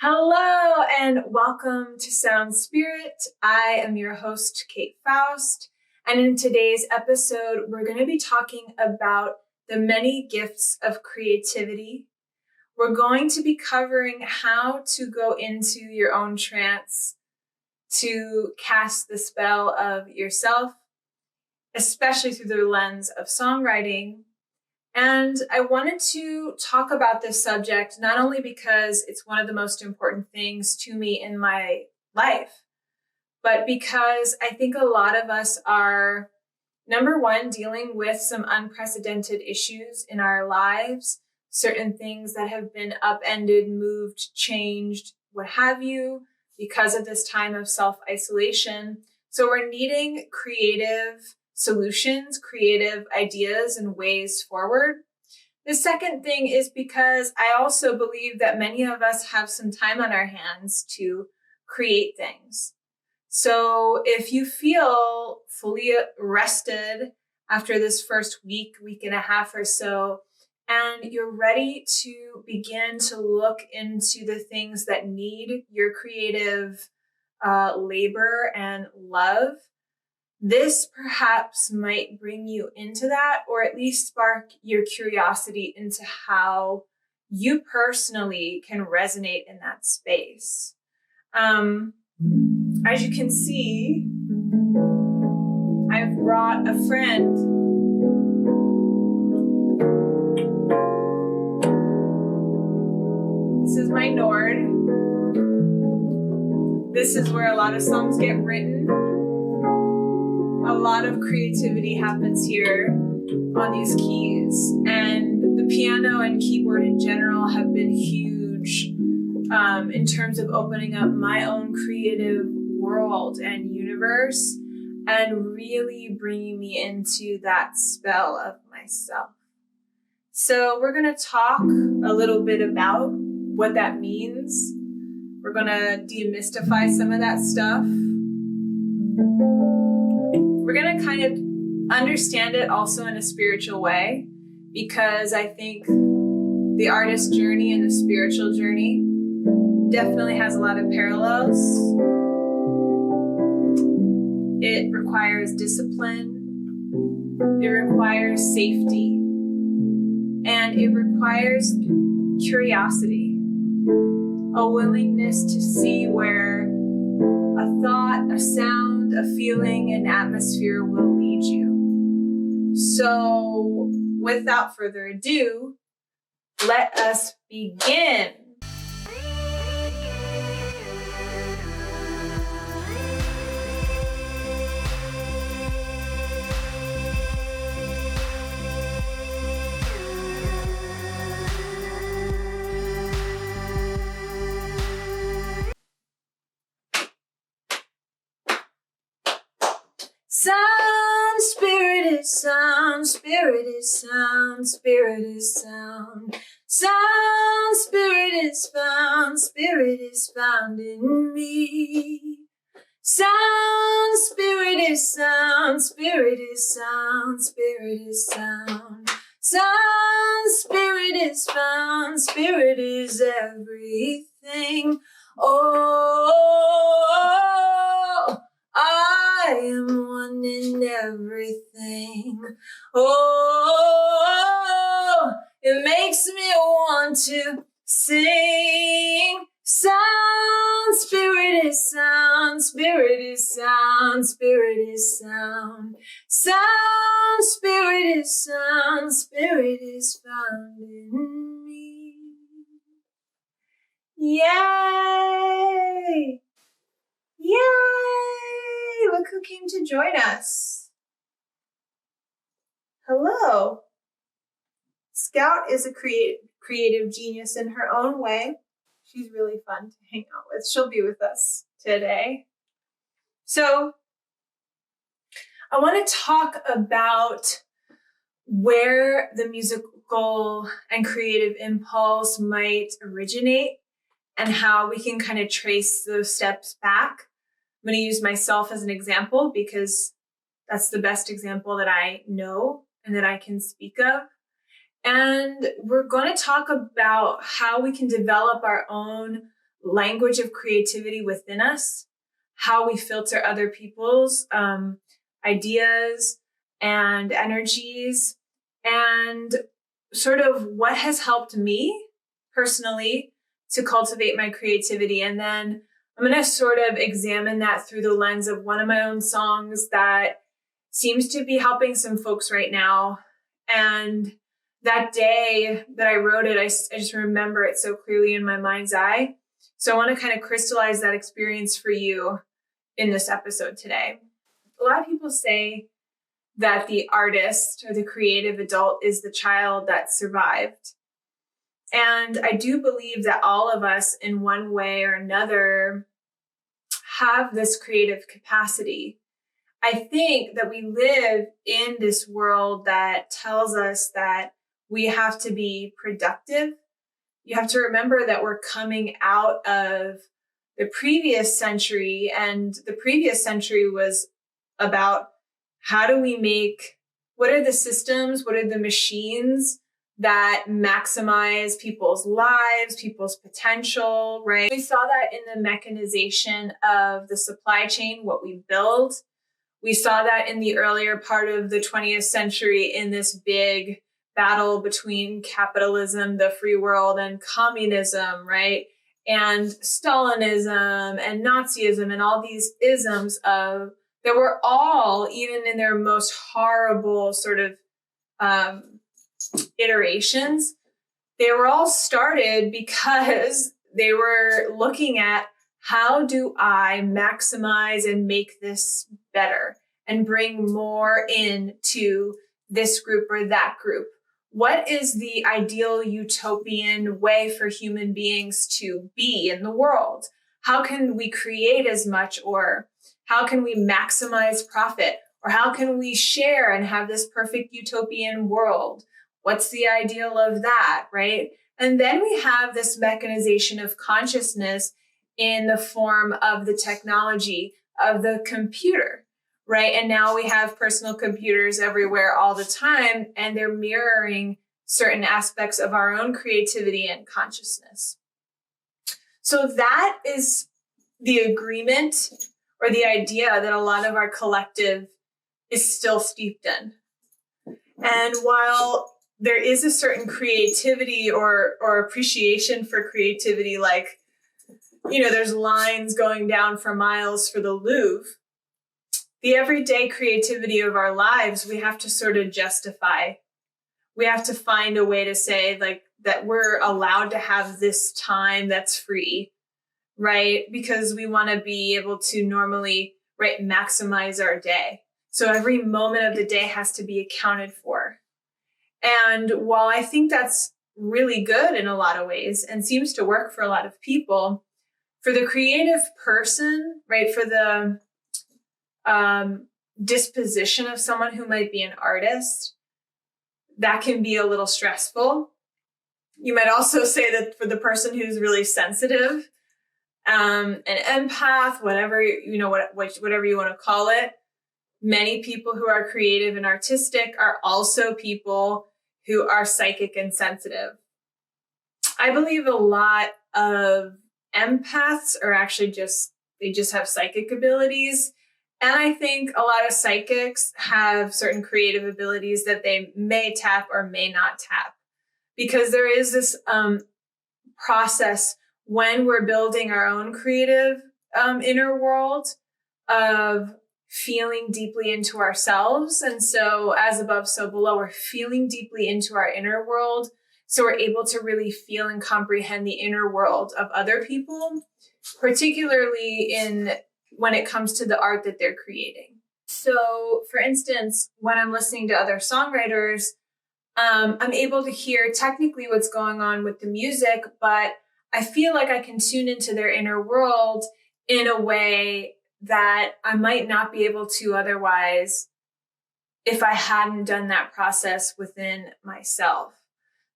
Hello and welcome to Sound Spirit. I am your host, Kate Faust. And in today's episode, we're going to be talking about the many gifts of creativity. We're going to be covering how to go into your own trance to cast the spell of yourself, especially through the lens of songwriting. And I wanted to talk about this subject, not only because it's one of the most important things to me in my life, but because I think a lot of us are, number one, dealing with some unprecedented issues in our lives, certain things that have been upended, moved, changed, what have you, because of this time of self-isolation. So we're needing creative solutions, creative ideas, and ways forward. The second thing is because I also believe that many of us have some time on our hands to create things. So if you feel fully rested after this first week and a half or so, and you're ready to begin to look into the things that need your creative labor and love, this perhaps might bring you into that, or at least spark your curiosity into how you personally can resonate in that space. As you can see, I've brought a friend. This is my Nord. This is where a lot of songs get written. A lot of creativity happens here on these keys, and the piano and keyboard in general have been huge in terms of opening up my own creative world and universe and really bringing me into that spell of myself. So we're going to talk a little bit about what that means. We're going to demystify some of that stuff. We're going to kind of understand it also in a spiritual way, because I think the artist journey and the spiritual journey definitely has a lot of parallels. It requires discipline, it requires safety, and it requires curiosity, a willingness to see where a thought, a sound, a feeling, an atmosphere will lead you. So, without further ado, let us begin. Sound, spirit is sound, spirit is sound, spirit is sound. Sound, spirit is found in me. Sound, spirit is sound, spirit is sound, spirit is sound. Sound, spirit is found, spirit is everything. Oh, I am one in everything. Oh, it makes me want to sing. Sound, spirit is sound, spirit is sound, spirit is sound. Sound, spirit is sound, spirit is found in me. Yay! Yay! Look who came to join us. Hello. Scout is a creative genius in her own way. She's really fun to hang out with. She'll be with us today. So I want to talk about where the musical and creative impulse might originate and how we can kind of trace those steps back. I'm going to use myself as an example because that's the best example that I know and that I can speak of. And we're going to talk about how we can develop our own language of creativity within us, how we filter other people's ideas and energies, and sort of what has helped me personally to cultivate my creativity. And then I'm going to sort of examine that through the lens of one of my own songs that seems to be helping some folks right now. And that day that I wrote it, I just remember it so clearly in my mind's eye. So I want to kind of crystallize that experience for you in this episode today. A lot of people say that the artist or the creative adult is the child that survived. And I do believe that all of us in one way or another have this creative capacity. I think that we live in this world that tells us that we have to be productive. You have to remember that we're coming out of the previous century, and the previous century was about how do we what are the systems, what are the machines that maximize people's lives, people's potential, right? We saw that in the mechanization of the supply chain, what we build. We saw that in the earlier part of the 20th century in this big battle between capitalism, the free world, and communism, right? And Stalinism and Nazism and all these isms that were all, even in their most horrible sort of iterations, they were all started because they were looking at how do I maximize and make this better and bring more into this group or that group? What is the ideal utopian way for human beings to be in the world? How can we create as much, or how can we maximize profit, or how can we share and have this perfect utopian world? What's the ideal of that, right? And then we have this mechanization of consciousness in the form of the technology of the computer, right? And now we have personal computers everywhere all the time, and they're mirroring certain aspects of our own creativity and consciousness. So that is the agreement or the idea that a lot of our collective is still steeped in. And while there is a certain creativity or appreciation for creativity, like, there's lines going down for miles for the Louvre, the everyday creativity of our lives, we have to sort of justify. We have to find a way to say like that we're allowed to have this time that's free, right? Because we want to be able to normally, right, maximize our day. So every moment of the day has to be accounted for. And while I think that's really good in a lot of ways and seems to work for a lot of people, for the creative person, right, for the disposition of someone who might be an artist, that can be a little stressful. You might also say that for the person who's really sensitive, an empath, whatever, whatever you want to call it, many people who are creative and artistic are also people who are psychic and sensitive. I believe a lot of empaths are actually they just have psychic abilities. And I think a lot of psychics have certain creative abilities that they may tap or may not tap, because there is this process when we're building our own creative inner world of feeling deeply into ourselves. And so as above, so below, we're feeling deeply into our inner world. So we're able to really feel and comprehend the inner world of other people, particularly when it comes to the art that they're creating. So for instance, when I'm listening to other songwriters, I'm able to hear technically what's going on with the music, but I feel like I can tune into their inner world in a way that I might not be able to otherwise if I hadn't done that process within myself.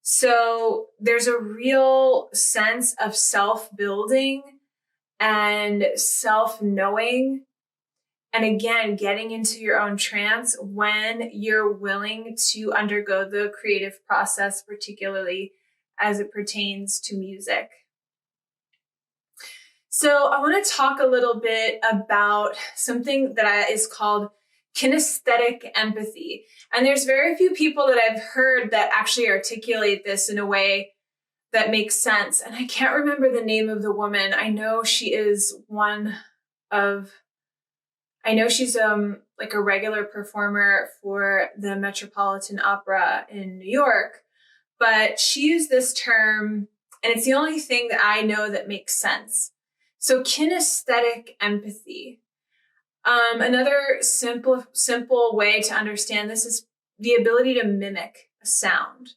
So there's a real sense of self-building and self-knowing, and again, getting into your own trance when you're willing to undergo the creative process, particularly as it pertains to music. So I want to talk a little bit about something that is called kinesthetic empathy. And there's very few people that I've heard that actually articulate this in a way that makes sense. And I can't remember the name of the woman. I know she is I know she's like a regular performer for the Metropolitan Opera in New York, but she used this term, and it's the only thing that I know that makes sense. So kinesthetic empathy. Another simple way to understand this is the ability to mimic a sound.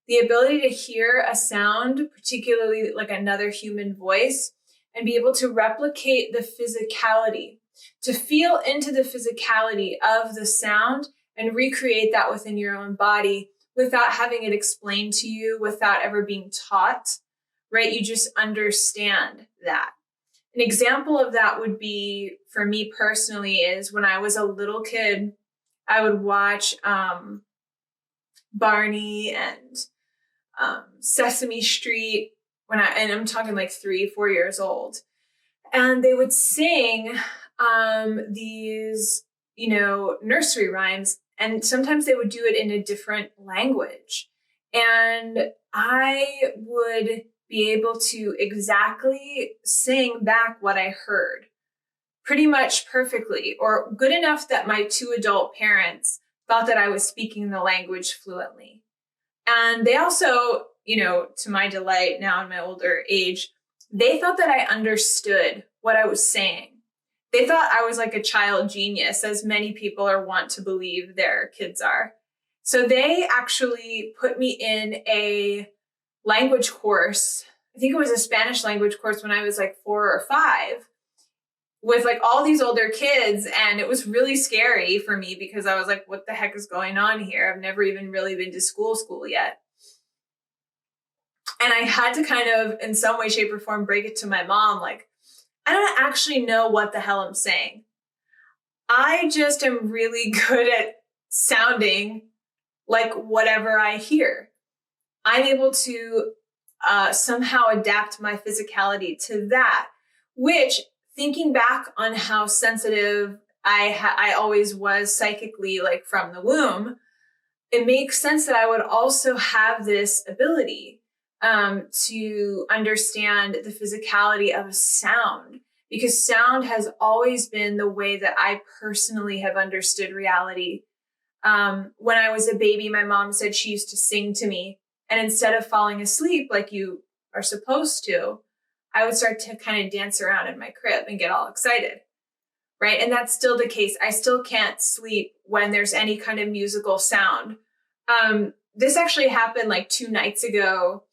The ability to hear a sound, particularly like another human voice, and be able to replicate the physicality, to feel into the physicality of the sound and recreate that within your own body without having it explained to you, without ever being taught, right? You just understand that. An example of that would be, for me personally, is when I was a little kid, I would watch Barney and Sesame Street and I'm talking like 3-4 years old. And they would sing these, nursery rhymes. And sometimes they would do it in a different language. And I would be able to exactly sing back what I heard pretty much perfectly, or good enough that my 2 adult parents thought that I was speaking the language fluently. And they also, to my delight now in my older age, they thought that I understood what I was saying. They thought I was like a child genius, as many people are wont to believe their kids are. So they actually put me in a language course. I think it was a Spanish language course when I was like 4 or 5 with like all these older kids. And it was really scary for me because I was like, what the heck is going on here? I've never even really been to school yet. And I had to kind of, in some way, shape, or form, break it to my mom. Like, I don't actually know what the hell I'm saying. I just am really good at sounding like whatever I hear. I'm able to somehow adapt my physicality to that, which, thinking back on how sensitive I always was psychically, like from the womb, it makes sense that I would also have this ability to understand the physicality of a sound, because sound has always been the way that I personally have understood reality. When I was a baby, my mom said she used to sing to me, and instead of falling asleep like you are supposed to, I would start to kind of dance around in my crib and get all excited, right? And that's still the case. I still can't sleep when there's any kind of musical sound. This actually happened like 2 nights ago.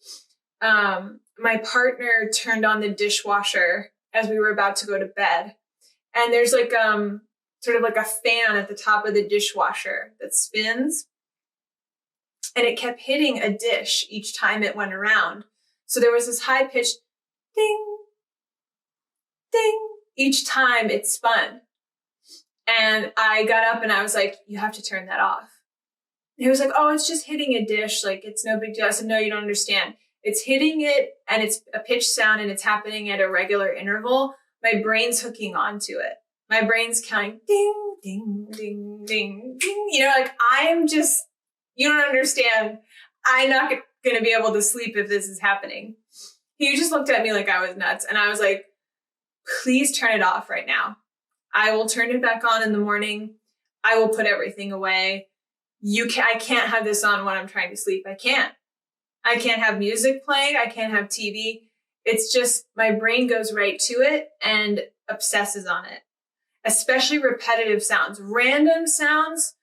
My partner turned on the dishwasher as we were about to go to bed. And there's like sort of like a fan at the top of the dishwasher that spins. And it kept hitting a dish each time it went around. So there was this high-pitched ding, ding, each time it spun. And I got up and I was like, you have to turn that off. And he was like, oh, it's just hitting a dish. Like, it's no big deal. I said, no, you don't understand. It's hitting it and it's a pitch sound and it's happening at a regular interval. My brain's hooking onto it. My brain's counting ding, ding, ding, ding, ding. Like I'm just, you don't understand. I'm not going to be able to sleep if this is happening. He just looked at me like I was nuts. And I was like, please turn it off right now. I will turn it back on in the morning. I will put everything away. I can't have this on when I'm trying to sleep. I can't have music playing. I can't have TV. It's just my brain goes right to it and obsesses on it, especially repetitive sounds. Random sounds,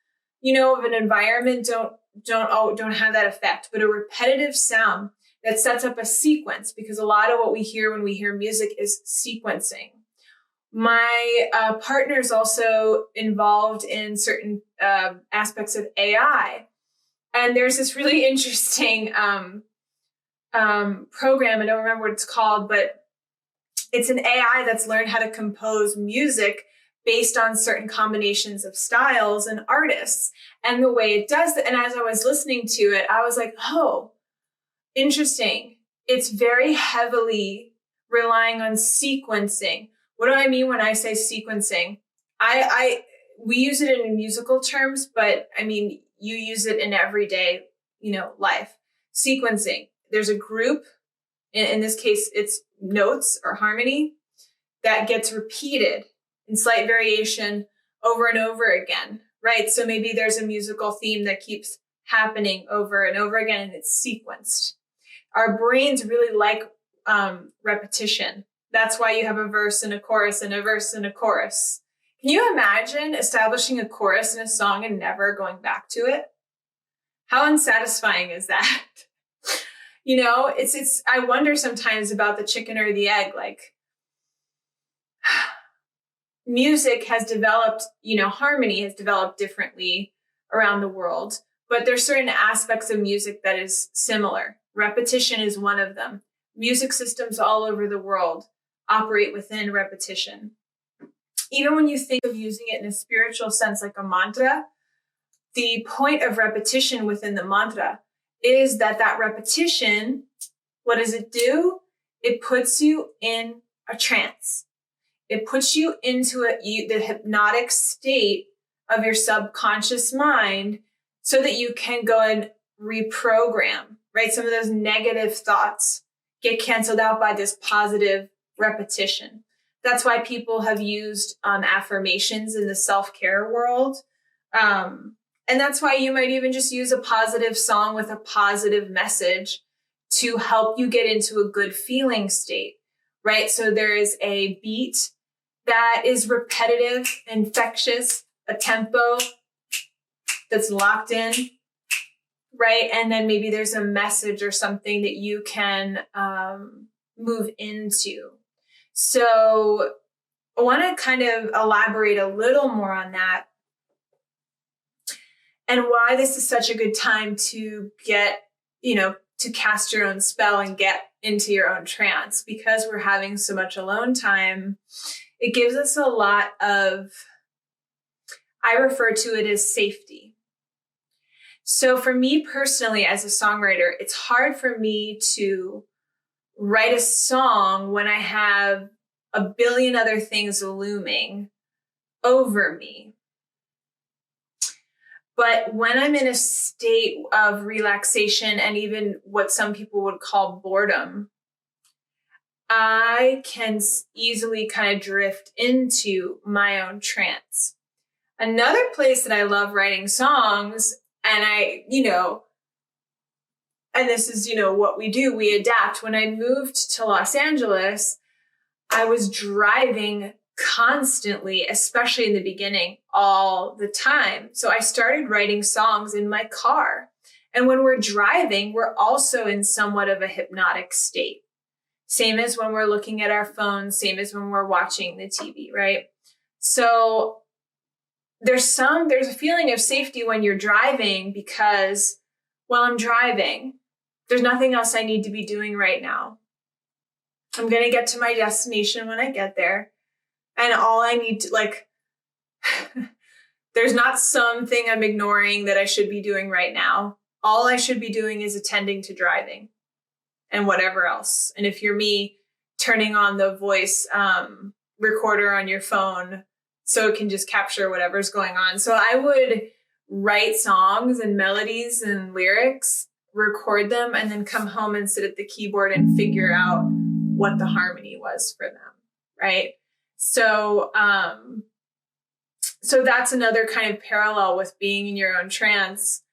of an environment don't have that effect, but a repetitive sound that sets up a sequence, because a lot of what we hear when we hear music is sequencing. My partner is also involved in certain aspects of AI. And there's this really interesting program. I don't remember what it's called, but it's an AI that's learned how to compose music based on certain combinations of styles and artists. And the way it does that, and as I was listening to it, I was like, oh, interesting. It's very heavily relying on sequencing. What do I mean when I say sequencing? We use it in musical terms, but I mean, you use it in everyday, life. Sequencing. There's a group, in this case, it's notes or harmony that gets repeated in slight variation over and over again, right? So maybe there's a musical theme that keeps happening over and over again, and it's sequenced. Our brains really like repetition. That's why you have a verse and a chorus and a verse and a chorus. Can you imagine establishing a chorus in a song and never going back to it? How unsatisfying is that? It's I wonder sometimes about the chicken or the egg. Like, music has developed, harmony has developed differently around the world, but there's certain aspects of music that is similar. Repetition is one of them. Music systems all over the world operate within repetition. Even when you think of using it in a spiritual sense, like a mantra, the point of repetition within the mantra is that repetition, what does it do? It puts you in a trance. It puts you into the hypnotic state of your subconscious mind so that you can go and reprogram, right? Some of those negative thoughts get canceled out by this positive repetition. That's why people have used affirmations in the self-care world. And that's why you might even just use a positive song with a positive message to help you get into a good feeling state, right? So there is a beat that is repetitive, infectious, a tempo that's locked in, right? And then maybe there's a message or something that you can move into. So I want to kind of elaborate a little more on that and why this is such a good time to get, to cast your own spell and get into your own trance. Because we're having so much alone time, it gives us a lot of, I refer to it as safety. So for me personally, as a songwriter, it's hard for me to write a song when I have a billion other things looming over me. But when I'm in a state of relaxation and even what some people would call boredom, I can easily kind of drift into my own trance. Another place that I love writing songs, and and this is, what we do, we adapt. When I moved to Los Angeles, I was driving constantly, especially in the beginning, all the time. So I started writing songs in my car. And when we're driving, we're also in somewhat of a hypnotic state. Same as when we're looking at our phones, same as when we're watching the TV, right? So there's a feeling of safety when you're driving because while I'm driving, there's nothing else I need to be doing right now. I'm going to get to my destination when I get there. And all I need to, there's not something I'm ignoring that I should be doing right now. All I should be doing is attending to driving and whatever else. And if you're me, turning on the voice recorder on your phone so it can just capture whatever's going on. So I would write songs and melodies and lyrics, record them, and then come home and sit at the keyboard and figure out what the harmony was for them, right? So, so that's another kind of parallel with being in your own trance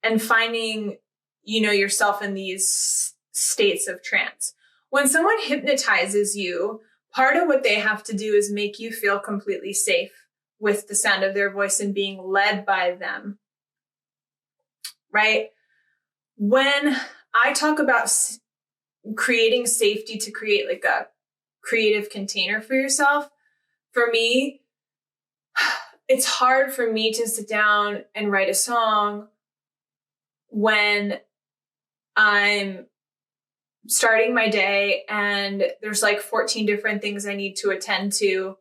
and finding, yourself in these states of trance. When someone hypnotizes you, part of what they have to do is make you feel completely safe with the sound of their voice and being led by them, right? When I talk about creating safety to create like a creative container for yourself, for me, it's hard for me to sit down and write a song when I'm starting my day and there's like 14 different things I need to attend to,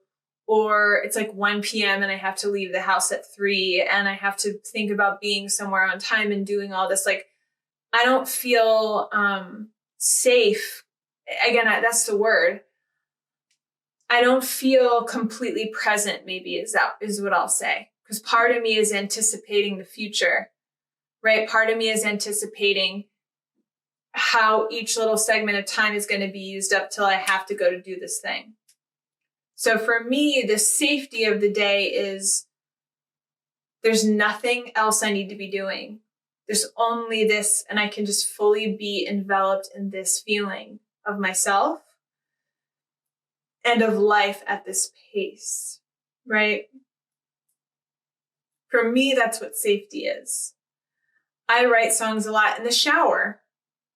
or it's like 1 p.m. and I have to leave the house at 3 and I have to think about being somewhere on time and doing all this. Like, I don't feel safe again, that's the word. I don't feel completely present, maybe is what I'll say. Because part of me is anticipating the future, right? Part of me is anticipating how each little segment of time is going to be used up till I have to go to do this thing. So for me, the safety of the day is there's nothing else I need to be doing. There's only this, and I can just fully be enveloped in this feeling of myself and of life at this pace, right? For me, that's what safety is. I write songs a lot in the shower.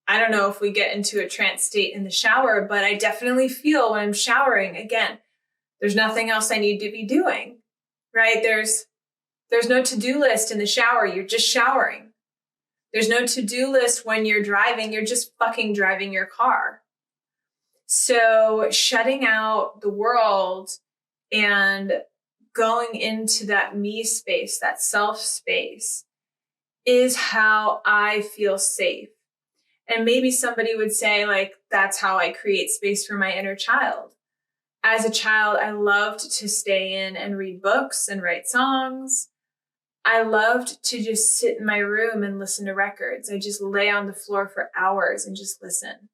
I don't know if we get into a trance state in the shower, but I definitely feel when I'm showering, again, there's nothing else I need to be doing, right? There's no to-do list in the shower. You're just showering. There's no to-do list when you're driving. You're just fucking driving your car. So shutting out the world and going into that me space, that self space, is how I feel safe. And maybe somebody would say, like, that's how I create space for my inner child. As a child, I loved to stay in and read books and write songs. I loved to just sit in my room and listen to records. I just lay on the floor for hours and just listen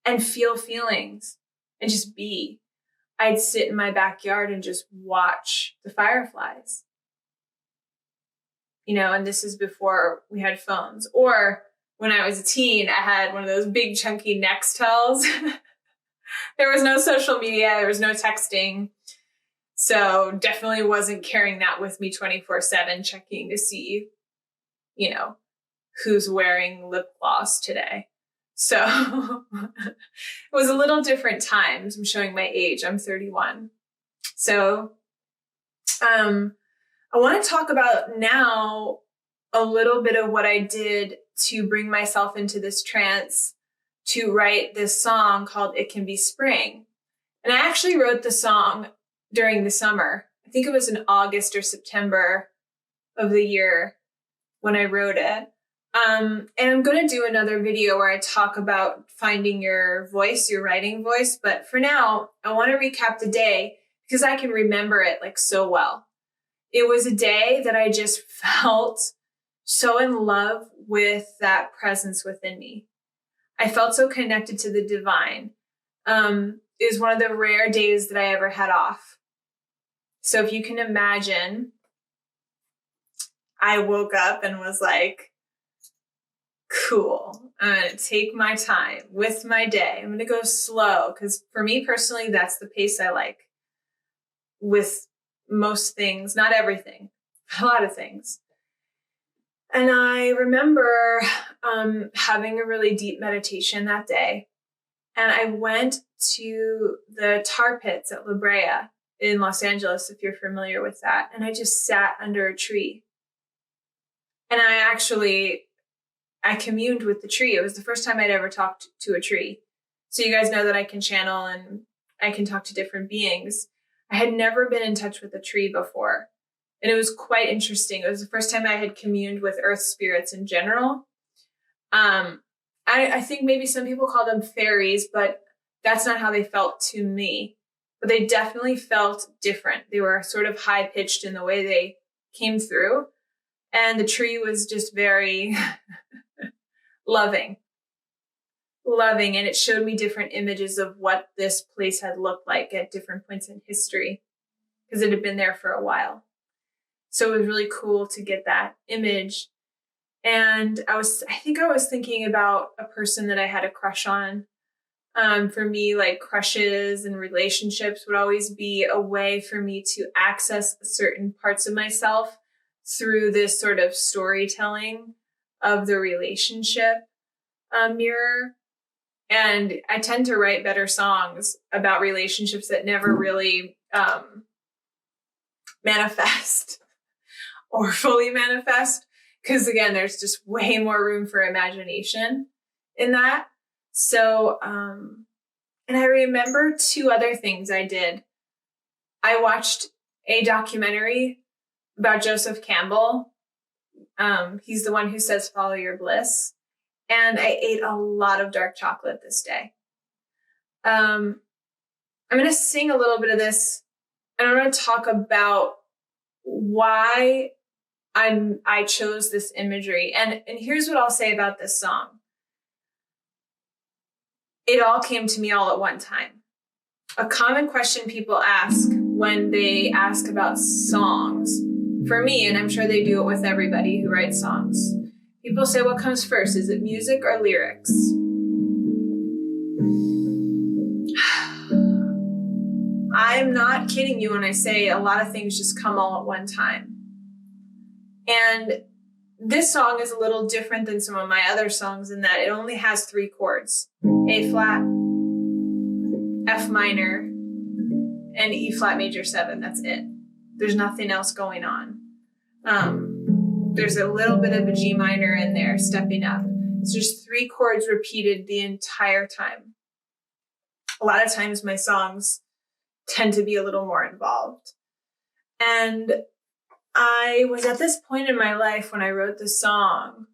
and feel feelings and just be. I'd sit in my backyard and just watch the fireflies. And this is before we had phones. Or when I was a teen, I had one of those big chunky Nextels. There was no social media. There was no texting. So definitely wasn't carrying that with me 24/7, checking to see, who's wearing lip gloss today. So it was a little different times. I'm showing my age. I'm 31. So I want to talk about now a little bit of what I did to bring myself into this trance to write this song called It Can Be Spring. And I actually wrote the song during the summer. I think it was in August or September of the year when I wrote it. And I'm going to do another video where I talk about finding your voice, your writing voice. But for now, I want to recap the day because I can remember it like so well. It was a day that I just felt so in love with that presence within me. I felt so connected to the divine. It was one of the rare days that I ever had off. So if you can imagine, I woke up and was like, cool, I'm going to take my time with my day. I'm going to go slow because for me personally, that's the pace I like with most things, not everything, a lot of things. And I remember having a really deep meditation that day. And I went to the tar pits at La Brea in Los Angeles, if you're familiar with that. And I just sat under a tree. And I communed with the tree. It was the first time I'd ever talked to a tree. So you guys know that I can channel and I can talk to different beings. I had never been in touch with a tree before. And it was quite interesting. It was the first time I had communed with earth spirits in general. I think maybe some people call them fairies, but that's not how they felt to me. But they definitely felt different. They were sort of high-pitched in the way they came through. And the tree was just very loving. And it showed me different images of what this place had looked like at different points in history because it had been there for a while. So it was really cool to get that image. And I think I was thinking about a person that I had a crush on. For me, like crushes and relationships would always be a way for me to access certain parts of myself through this sort of storytelling of the relationship mirror. And I tend to write better songs about relationships that never really manifest or fully manifest. Because again, there's just way more room for imagination in that. So, and I remember two other things I did. I watched a documentary about Joseph Campbell. He's the one who says, follow your bliss. And I ate a lot of dark chocolate this day. I'm going to sing a little bit of this, and I'm going to talk about why I chose this imagery. And here's what I'll say about this song. It all came to me all at one time. A common question people ask when they ask about songs, for me, and I'm sure they do it with everybody who writes songs, people say, what comes first? Is it music or lyrics? I'm not kidding you when I say a lot of things just come all at one time. And this song is a little different than some of my other songs in that it only has 3 chords: A flat, F minor, and E flat major 7. That's it. There's nothing else going on. There's a little bit of a G minor in there stepping up. It's just 3 chords repeated the entire time. A lot of times my songs tend to be a little more involved. And I was at this point in my life when I wrote this song,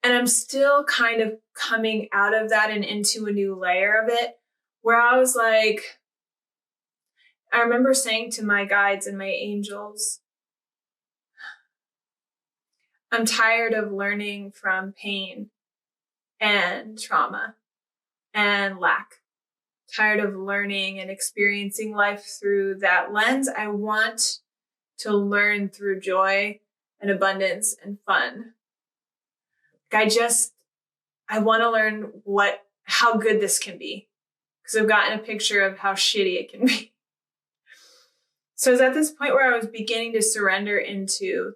and I'm still kind of coming out of that and into a new layer of it, where I was like, I remember saying to my guides and my angels, I'm tired of learning from pain and trauma and lack. Tired of learning and experiencing life through that lens. I want to learn through joy and abundance and fun. I want to learn how good this can be, because I've gotten a picture of how shitty it can be. So I was at this point where I was beginning to surrender into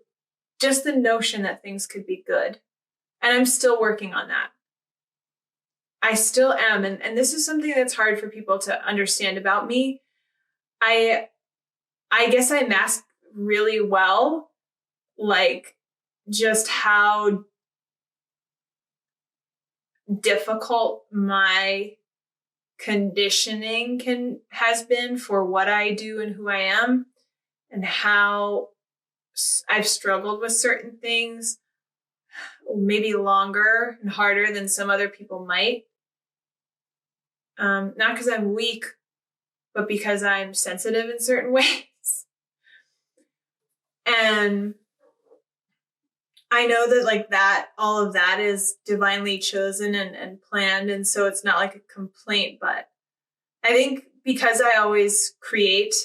just the notion that things could be good. And I'm still working on that. I still am. And this is something that's hard for people to understand about me. I guess I mask really well, like, just how difficult my conditioning has been for what I do and who I am, and how I've struggled with certain things maybe longer and harder than some other people might. Not because I'm weak, but because I'm sensitive in certain ways. And I know that all of that is divinely chosen and planned. And so it's not like a complaint, but I think because I always create,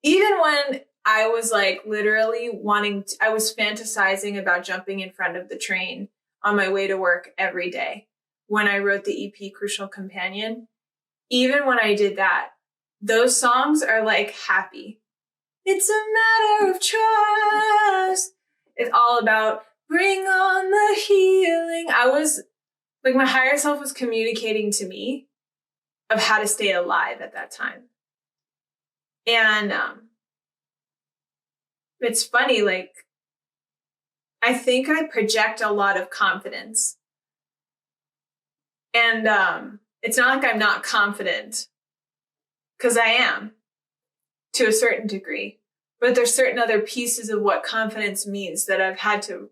even when I was literally I was fantasizing about jumping in front of the train on my way to work every day when I wrote the EP Crucial Companion. Even when I did that, those songs are happy. It's a matter of trust. It's all about bring on the healing. I was my higher self was communicating to me of how to stay alive at that time. And it's funny, I think I project a lot of confidence. And it's not like I'm not confident, because I am to a certain degree. But there's certain other pieces of what confidence means that I've had to,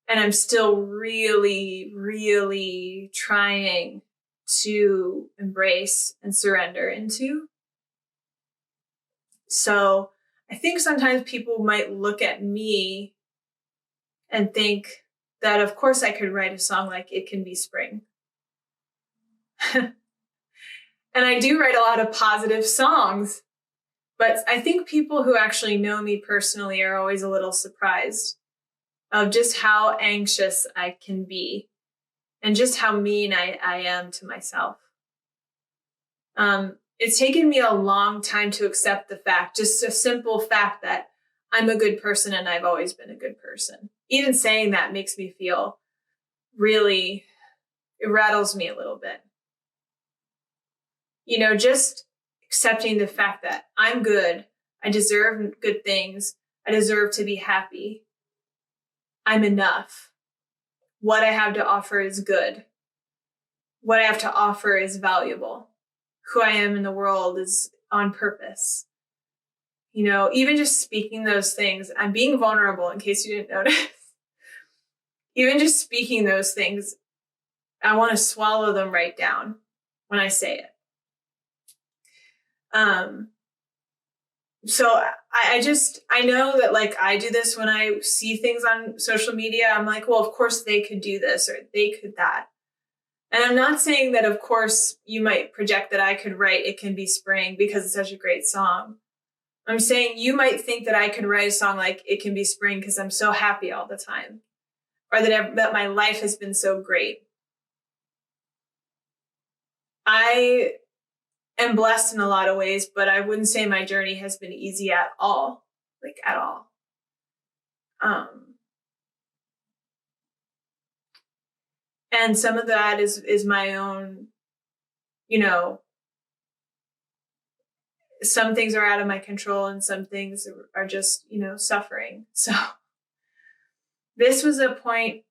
and I'm still really, really trying to embrace and surrender into. So I think sometimes people might look at me and think that, of course, I could write a song like It Can Be Spring. And I do write a lot of positive songs, but I think people who actually know me personally are always a little surprised of just how anxious I can be and just how mean I am to myself. It's taken me a long time to accept the fact, just a simple fact, that I'm a good person and I've always been a good person. Even saying that makes me feel really, it rattles me a little bit. Just accepting the fact that I'm good. I deserve good things. I deserve to be happy. I'm enough. What I have to offer is good. What I have to offer is valuable. Who I am in the world is on purpose. Even just speaking those things, I'm being vulnerable in case you didn't notice. Even just speaking those things, I want to swallow them right down when I say it. So I know that like I do this when I see things on social media. I'm like, well, of course they could do this or they could that. And I'm not saying that, of course, you might project that I could write It Can Be Spring because it's such a great song. I'm saying you might think that I could write a song like It Can Be Spring because I'm so happy all the time, or that my life has been so great. I am blessed in a lot of ways, but I wouldn't say my journey has been easy at all, like at all. And some of that is my own, some things are out of my control and some things are just, suffering. So this was a point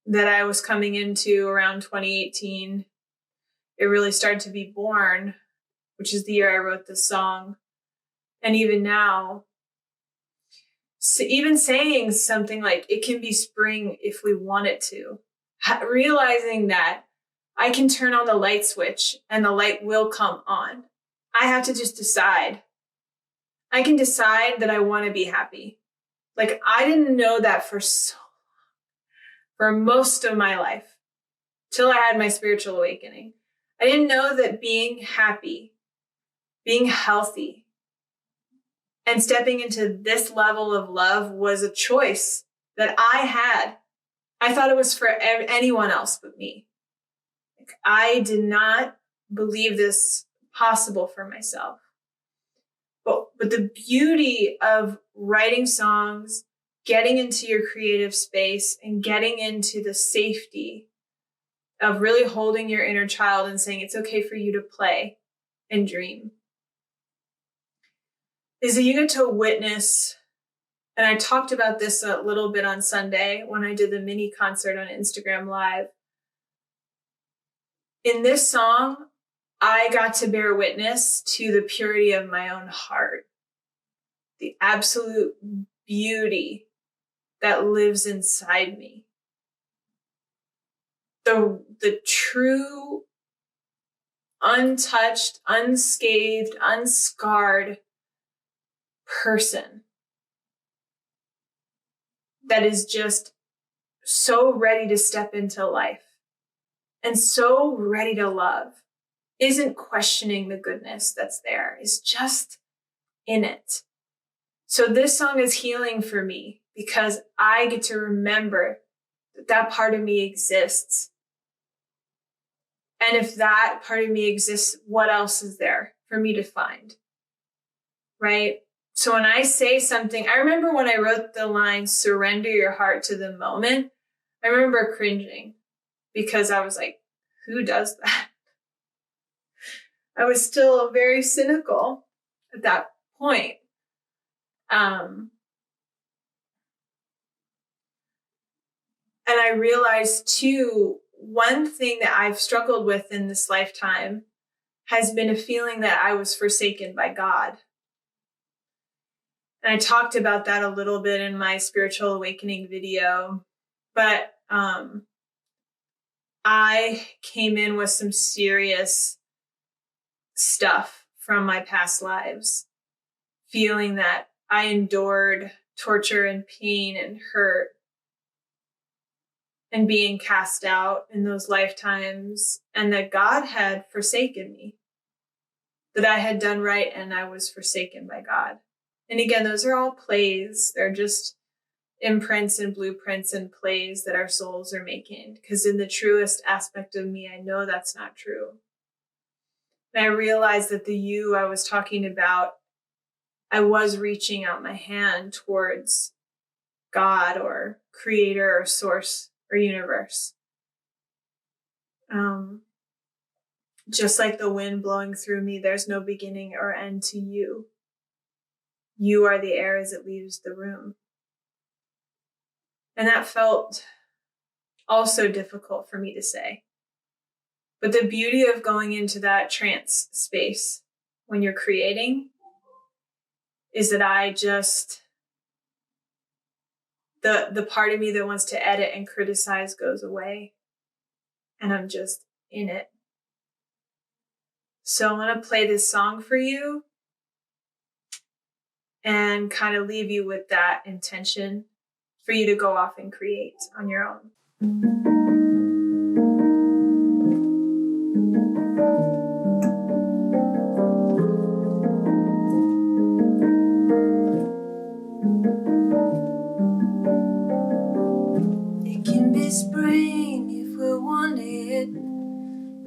that I was coming into around 2018. It really started to be born, which is the year I wrote this song. And even now, so even saying something like it can be spring if we want it to, realizing that I can turn on the light switch and the light will come on. I have to just decide. I can decide that I want to be happy. Like I didn't know that for most of my life till I had my spiritual awakening. I didn't know that being happy, being healthy, and stepping into this level of love was a choice that I had. I thought it was for anyone else but me. Like, I did not believe this possible for myself. But the beauty of writing songs, getting into your creative space, and getting into the safety of really holding your inner child and saying it's okay for you to play and dream, is that you get to witness. And I talked about this a little bit on Sunday when I did the mini concert on Instagram Live. In this song, I got to bear witness to the purity of my own heart, the absolute beauty that lives inside me. The true, untouched, unscathed, unscarred person that is just so ready to step into life and so ready to love, isn't questioning the goodness that's there, is just in it. So this song is healing for me because I get to remember that part of me exists. And if that part of me exists, what else is there for me to find? Right? So when I say something, I remember when I wrote the line, surrender your heart to the moment, I remember cringing because I was like, who does that? I was still very cynical at that point. And I realized too, one thing that I've struggled with in this lifetime has been a feeling that I was forsaken by God. And I talked about that a little bit in my spiritual awakening video, but I came in with some serious stuff from my past lives, feeling that I endured torture and pain and hurt and being cast out in those lifetimes, and that God had forsaken me, that I had done right and I was forsaken by God. And again, those are all plays. They're just imprints and blueprints and plays that our souls are making. Because in the truest aspect of me, I know that's not true. And I realized that the you I was talking about, I was reaching out my hand towards God or creator or source or universe. Just like the wind blowing through me, there's no beginning or end to you. You are the air as it leaves the room. And that felt also difficult for me to say. But the beauty of going into that trance space when you're creating is that I just, the part of me that wants to edit and criticize goes away. And I'm just in it. So I'm going to play this song for you and kind of leave you with that intention for you to go off and create on your own. It can be spring if we want it.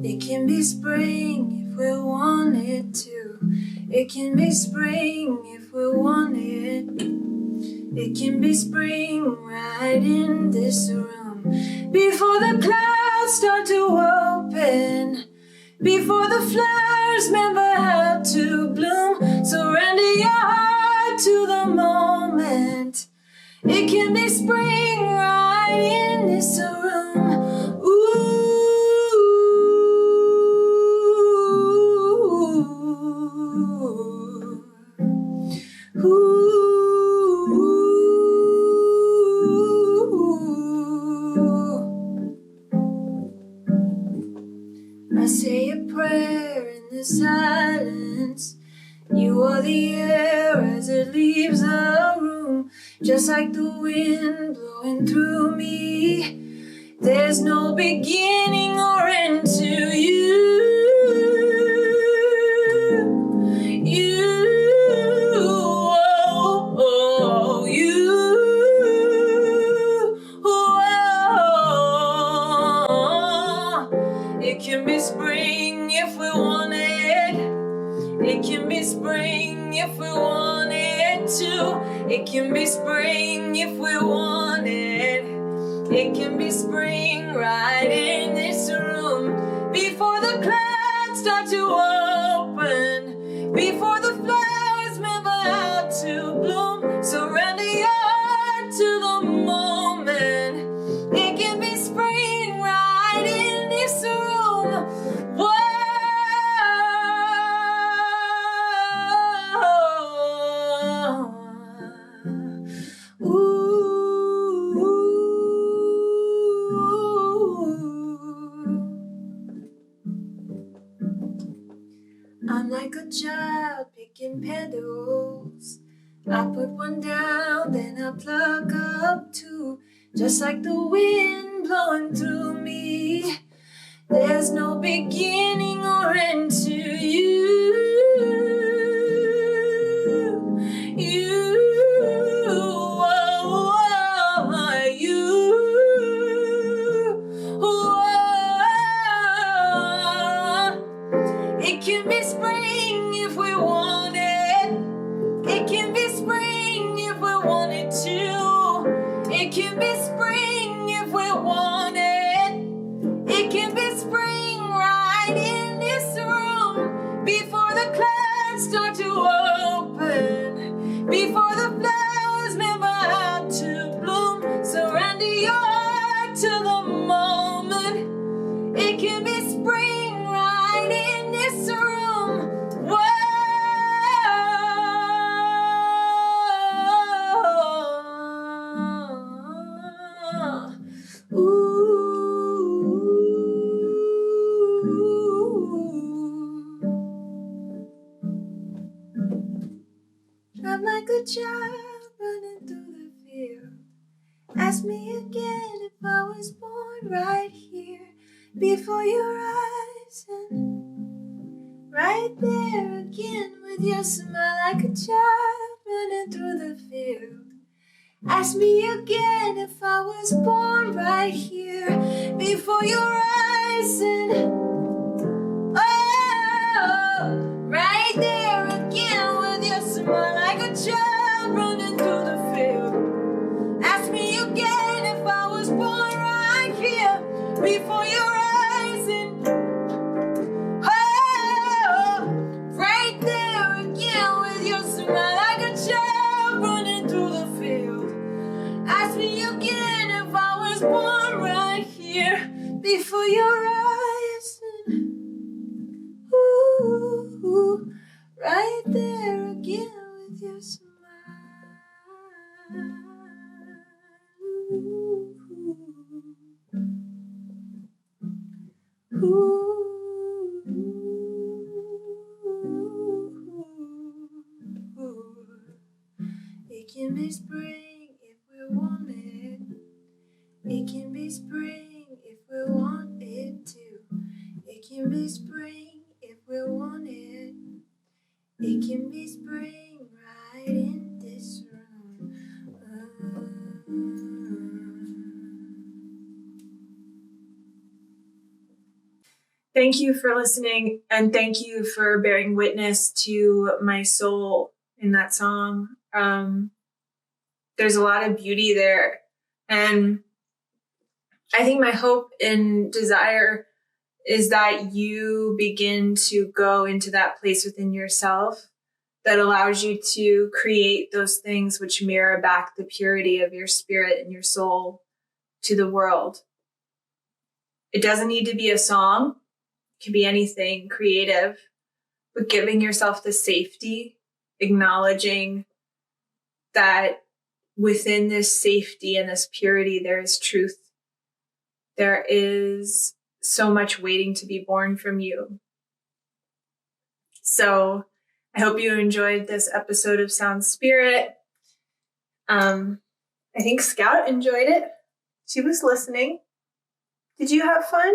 It can be spring if we want it to. It can be spring if we want it. It can be spring right in this room. Before the clouds start to open, before the flowers remember how to bloom, surrender your heart to the moment. It can be spring right in this room. Ooh, ooh. I say a prayer in the silence. You are the air as it leaves the room, just like the wind blowing through me. There's no beginning or end to you. It can be spring if we want it. It can be spring if we want it to. It can be spring if we want it. It can be spring right in this room. Before the clouds start to open, before the flowers remember how to bloom, surrender your heart to the moment. It can be spring right in this room. Whoa. I'm like a child picking petals. I put one down, then I pluck up two, just like the wind blowing through me. There's no beginning or end to you. It can be spring if we want it. It can be spring if we want it to. It can be spring if we want it. It can be spring right in this room. Before the clouds start to open, before the flowers remember how to bloom, surrender your heart to the moment. It can be spring right in this room. Whoa. I'm like a child running through the field. Ask me again if I was born right here before your eyes, and right there again with your smile, like a child running through the field. Ask me again if I was born right here before your eyes, and right there again with your smile, like a child running through the field. Ask me again if I was born right here before your eyes, and right there again with your smile, like a child running through the field. Ask me again if I was born right here before your eyes, and right there again with your smile. Ooh. can be spring if we want it. It can be spring if we want it to. It can be spring if we want it. It can be spring right in this room. Thank you for listening, and thank you for bearing witness to my soul in that song. There's a lot of beauty there. And I think my hope and desire is that you begin to go into that place within yourself that allows you to create those things which mirror back the purity of your spirit and your soul to the world. It doesn't need to be a song. It can be anything creative, but giving yourself the safety, acknowledging that within this safety and this purity, there is truth. There is so much waiting to be born from you. So I hope you enjoyed this episode of Sound Spirit. I think Scout enjoyed it. She was listening. Did you have fun?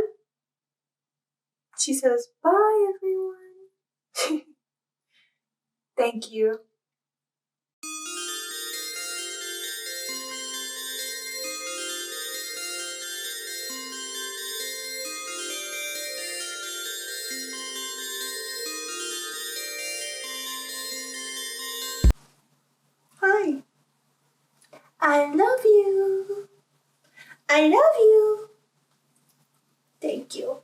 She says, bye, everyone. Thank you. Hi. I love you. I love you. Thank you.